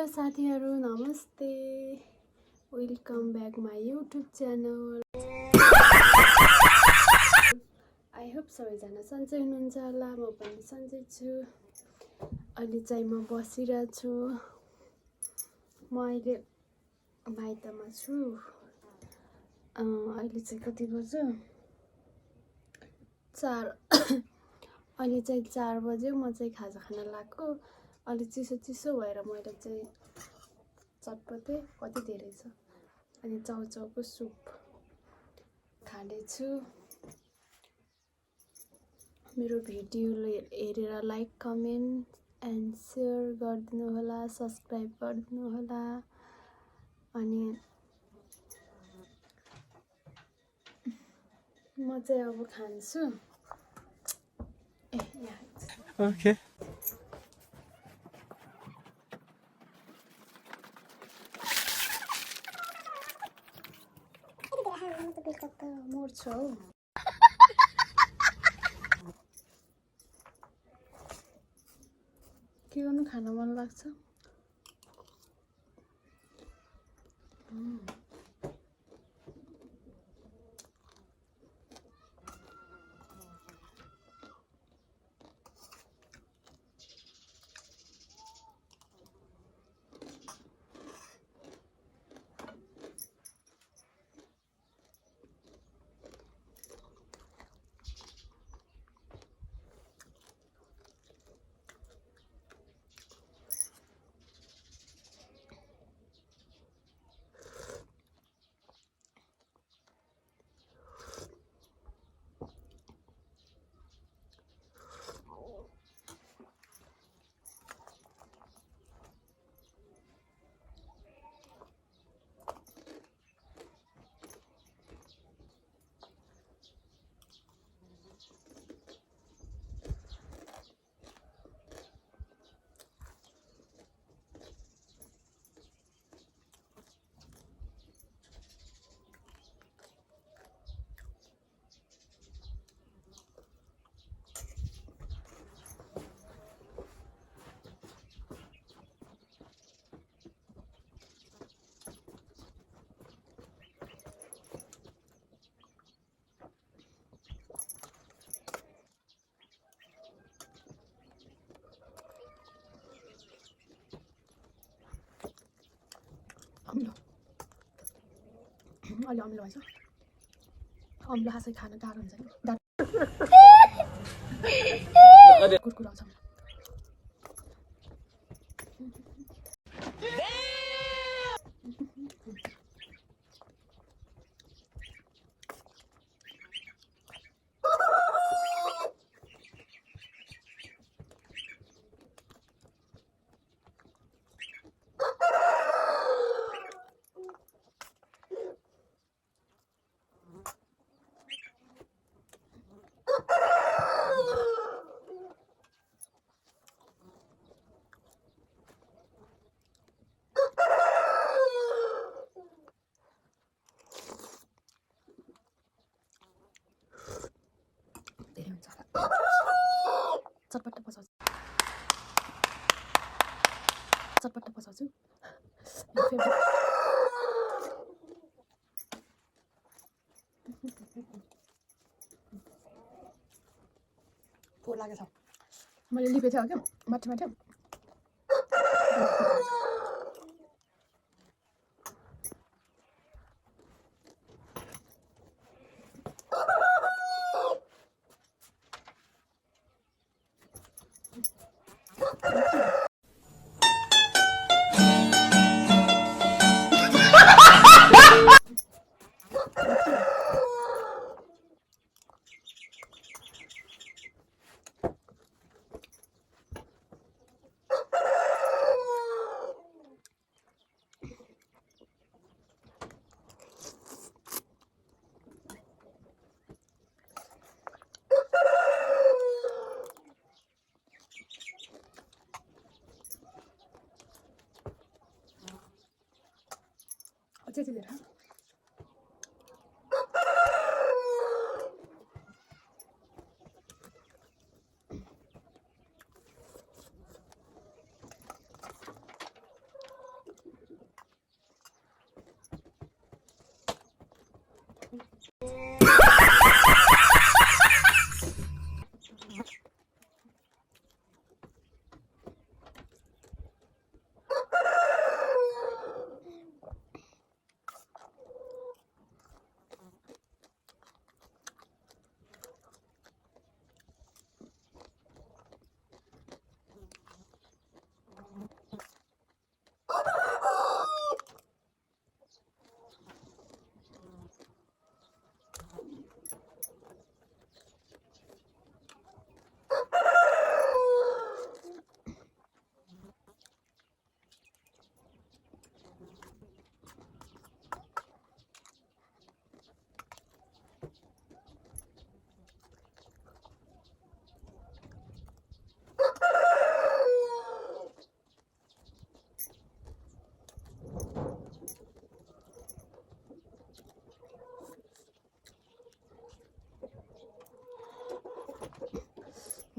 Hello साथीहरू, नमस्ते, welcome back my YouTube channel. I hope सबैजना सन्चै हुनुहुन्छ होला। म पनि सन्चै छु। अहिले चाहिँ म बसिरहेको छु। म अहिले माइतमा छु। अहिले चाहिँ कति बज्यो? 4 अहिले चाहिँ 4 बज्यो। म चाहिँ खाजा खान लाग्यो। अलि चिसो चिसो भएर मैले चाहिँ चटपटे कति धेरै छ अनि चाउचाउको सुप खाँदैछु। मेरो भिडियोले हेरेर लाइक कमेन्ट एन्ड सेयर गरिदिनु होला, सब्सक्राइब गरिदिनु होला। अनि म चाहिँ अब खान्छु। ओके मोर्छ हौ। के गर्नु, खान मन लाग्छ। अम्लो अलि अम्लो भएछ। अम्लो खासै खान गाह्रो हुन्छ नि। कुरकुर आउँछ। चटपट्ट पसाउँछु। फोहोर लागेको छ। मैले लिपेको थिएँ क्या माथि अझै चाहिँ धेरै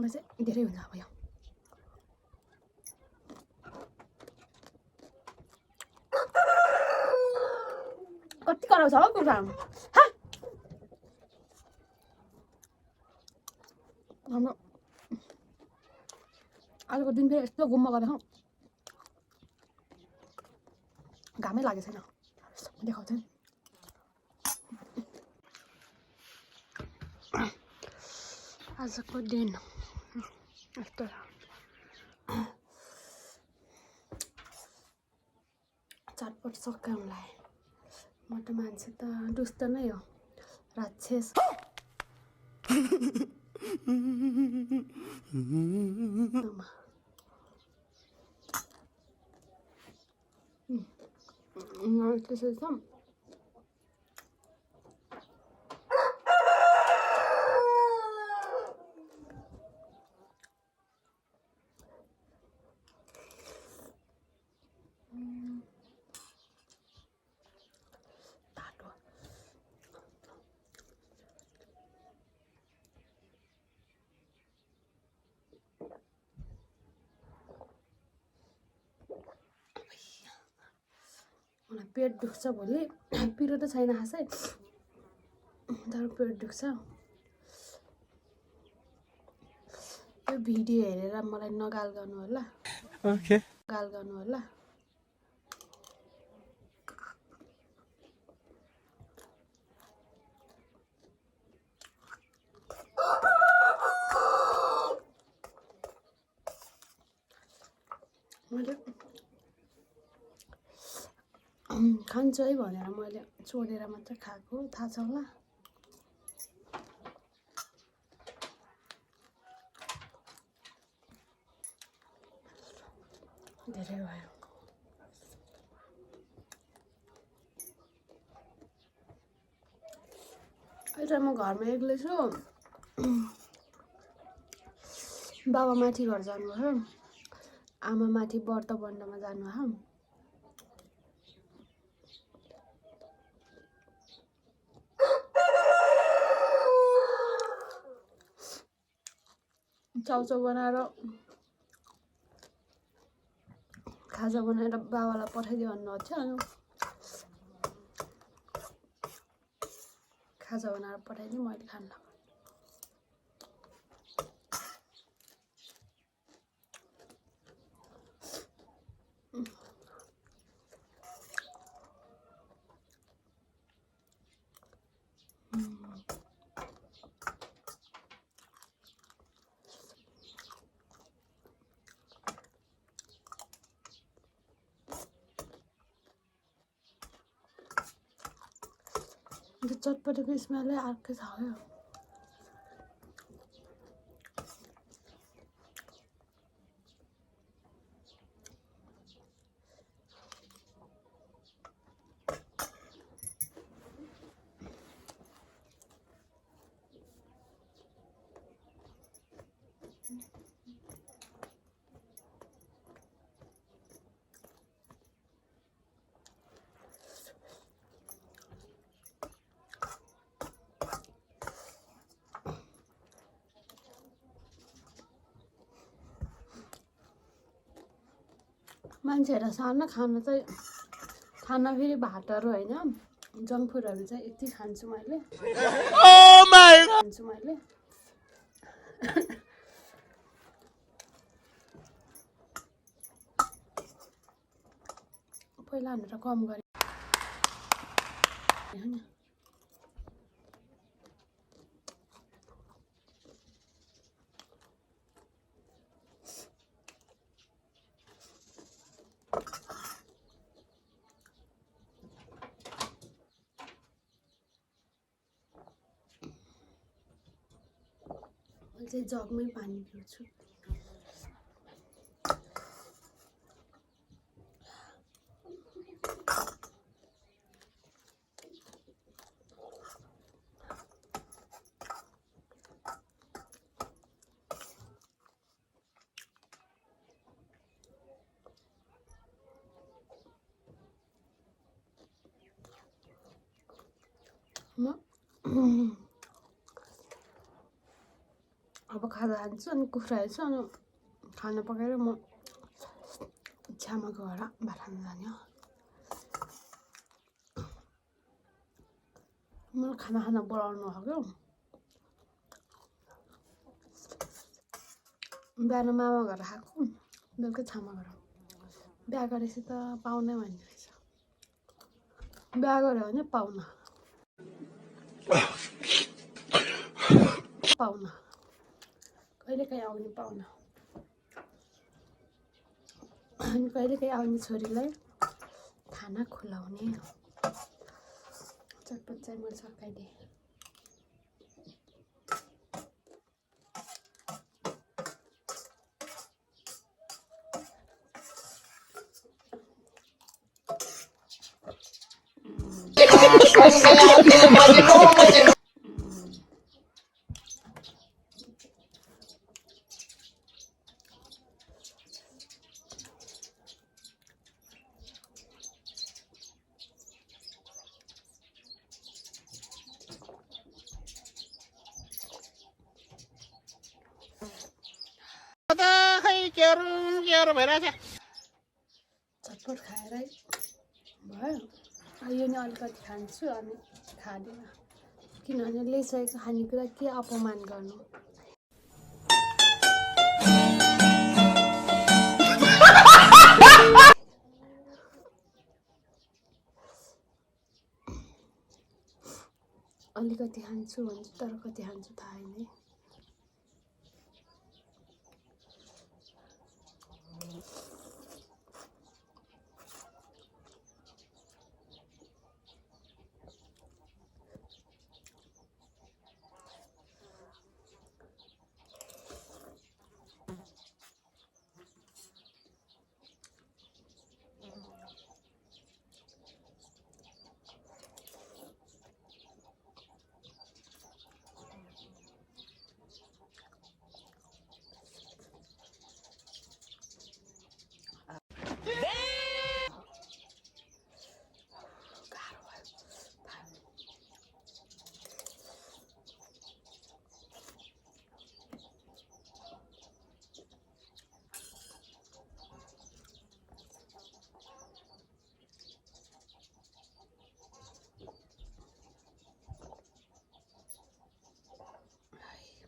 मलाई चाहिँ धेरै हुन्छ अब यो कति कराउँछ हो कुखुरा हाम्रो आजको दिन फेरि यस्तो गुम्बा गरेको घामै लागेको छैन देखाउँछु आजको दिन यस्तो चटपट सकाउनुलाई म त मान्छे त दुष्ट नै हो राक्षस त्यसरी छ मलाई पेट दुख्छ भोलि पिरो त छैन खासै तर पेट दुख्छ यो भिडियो हेरेर मलाई नगाल गर्नु होला ओके गाल गर्नु होला मैले खान्छु है भनेर मैले छोडेर मात्र खाएको थाहा छ होला धेरै भयो अहिले म घरमा एक्लै छु बाबा माथि घर जानुभयो आमा माथि व्रत बन्धमा जानुभयो चाउचाउ बनाएर खाजा बनाएर बाबालाई पठाइदियो भन्नुहुन्छ खाजा बनाएर पठाइदिएँ मैले खान त्यो चटपटेको स्मेलै अर्कै छ क्या मान्छेहरू सानो खाना चाहिँ खाना फेरि भातहरू होइन जङ्क फुडहरू चाहिँ यति खान्छु मैले पहिला हामीलाई कम गरे होइन चाहिँ जगमै पानी पिउँछु अब अब खाजा खान्छु अनि कुखुरा हेर्छु अनि खाना पकाएर म छ्यामाको घर भात खान जाने हो। मलाई खाना बोलाउनु भयो क्या। बिहान मामा घर खाएको, बेलुका छामा घर। बिहा गरेपछि त पाहुनै भन्ने रहेछ। बिहा गऱ्यो भने पाहुना कहिलेकाहीँ आउने पाहुना। अनि कहिलेकाहीँ आउने छोरीलाई खाना खुलाउने। चटपट चाहिँ मैले सकाइदिएँ। चटपट खाएरै भयो। यो नि अलिकति खान्छु अनि खाँदिनँ, किनभने ल्याइसकेको खानेकुरा के अपमान गर्नु। अलिकति खान्छु भन्छु तर कति खान्छु थाहा छैन।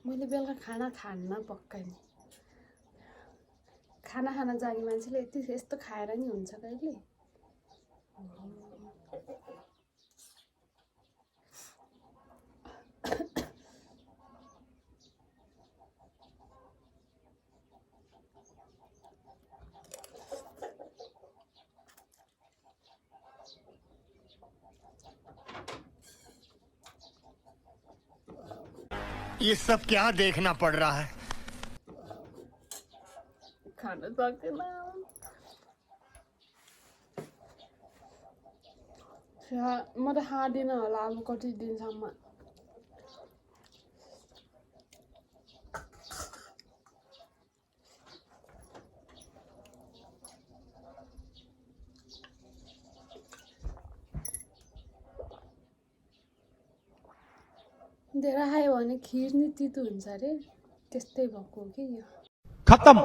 मैले बेलुका खाना खान्न पक्कै नि। खाना खान जाने मान्छेले यस्तो खाएर नि हुन्छ कहिले। ये सब क्या देखना पड़ रहा है। खाना सक्दैन। म त खाँदिनँ होला अब कति दिनसम्म। धेरै खायो भने खिर नि तितो हुन्छ अरे, त्यस्तै भएको हो कि यो। खत्म,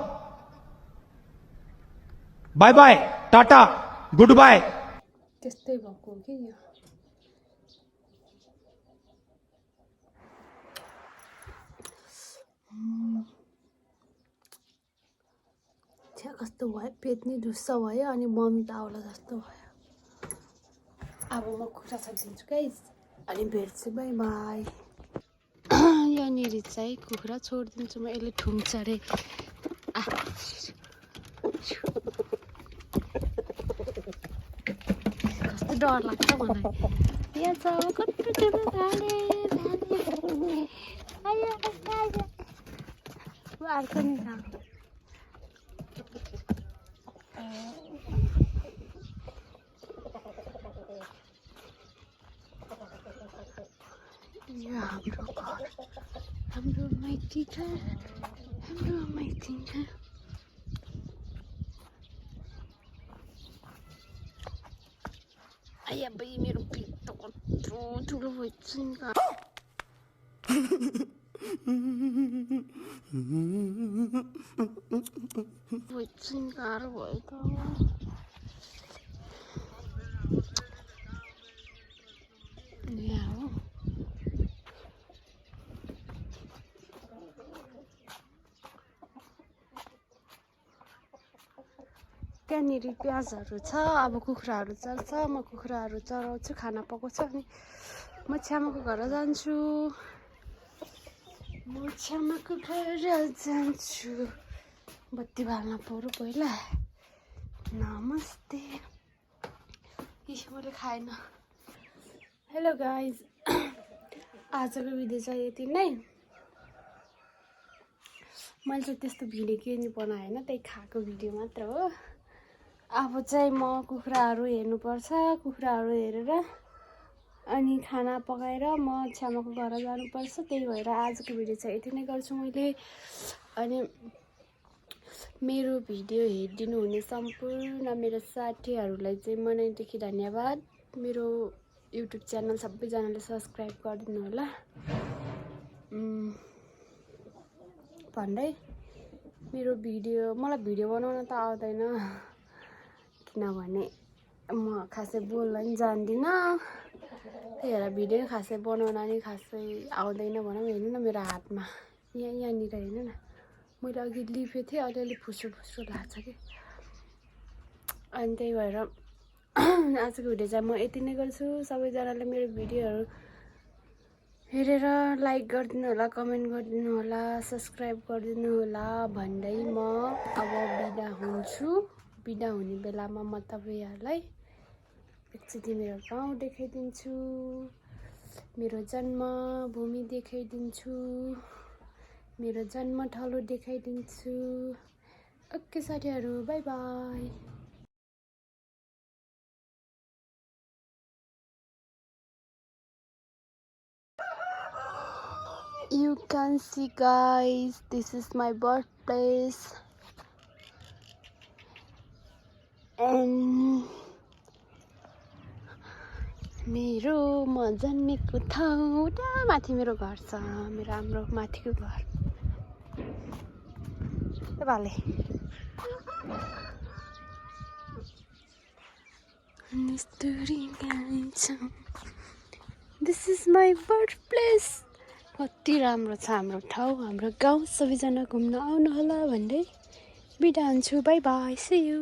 बाय बाय, टाटा, गुड बाय। त्यस्तै भएको हो कि यो। छ्या कस्तो भयो, पेट नि ढुस्स भयो अनि मम्मी त आउला जस्तो भयो। अब म खुट्टा छाडिदिन्छु गाइस अनि भेट्छु, बाई बाई। यहाँनिर चाहिँ कुखुरा छोडिदिन्छु म, यसले ठुङ्छ अरे। कस्तो डर लाग्छ मलाई। यहाँ छ कस्तो ठुलो भाले अर्को नि छ। हाम्रो घर, हाम्रो माइती घर, हाम्रो माइती घर। आया भाइ मेरो पेट त कत्रो ठुलो भइसक्यो नि। एकछिन गाह्रो भयो त यहाँ हो त्यहाँनिर प्याजहरू छ अब कुखुराहरू चल्छ म कुखुराहरू चराउँछु खाना पकाउँछु अनि म छ्यामाको घर जान्छु बत्ती बाल्न पर्यो पहिला नमस्ते मैले खाएन हेलो गाइज आजको भिडियो चाहिँ यति नै मैले चाहिँ त्यस्तो भिडियो केही नि बनाएन त्यही खाएको भिडियो मात्र हो अब चाहिँ म कुखुराहरू हेर्नुपर्छ कुखुराहरू हेरेर अनि खाना पकाएर म छ्यामाको घर जानुपर्छ त्यही भएर आजको भिडियो चाहिँ यति नै गर्छु मैले अनि मेरो भिडियो हेरिदिनु हुने सम्पूर्ण मेरो साथीहरूलाई चाहिँ मनैदेखि धन्यवाद मेरो युट्युब च्यानल सबैजनाले सब्सक्राइब गरिदिनु होला भन्दै मेरो भिडियो मलाई भिडियो बनाउन त आउँदैन किनभने म खासै बोल्न नि जान्दिनँ त्यही भएर भिडियो खासै बनाउन नि खासै आउँदैन भनौँ हेर्नु न मेरो हातमा यहाँनिर हेर्नु न मैले अघि लिपेको थिएँ अलिअलि फुस्रो फुस्रो लाग्छ कि अनि त्यही भएर आजको भिडियो चाहिँ म यति नै गर्छु सबैजनाले मेरो भिडियोहरू हेरेर लाइक गरिदिनु होला कमेन्ट गरिदिनु होला सब्सक्राइब गरिदिनु होला भन्दै म अब बिदा हुन्छु बिदा हुने बेलामा म तपाईँहरूलाई एकचोटि मेरो गाउँ देखाइदिन्छु मेरो जन्मभूमि देखाइदिन्छु मेरो जन्मथलो देखाइदिन्छु ओके साथीहरू by by You can see guys, this is my birthplace and मेरो म जन्मेको ठाउँ त्यहाँ माथि मेरो घर छ मेरो हाम्रो माथिको घर भाले This is my birthplace कति राम्रो छ हाम्रो ठाउँ हाम्रो गाउँ सबैजना घुम्न आउनु होला भन्दै बिदा हुन्छु बाई बाई सी यू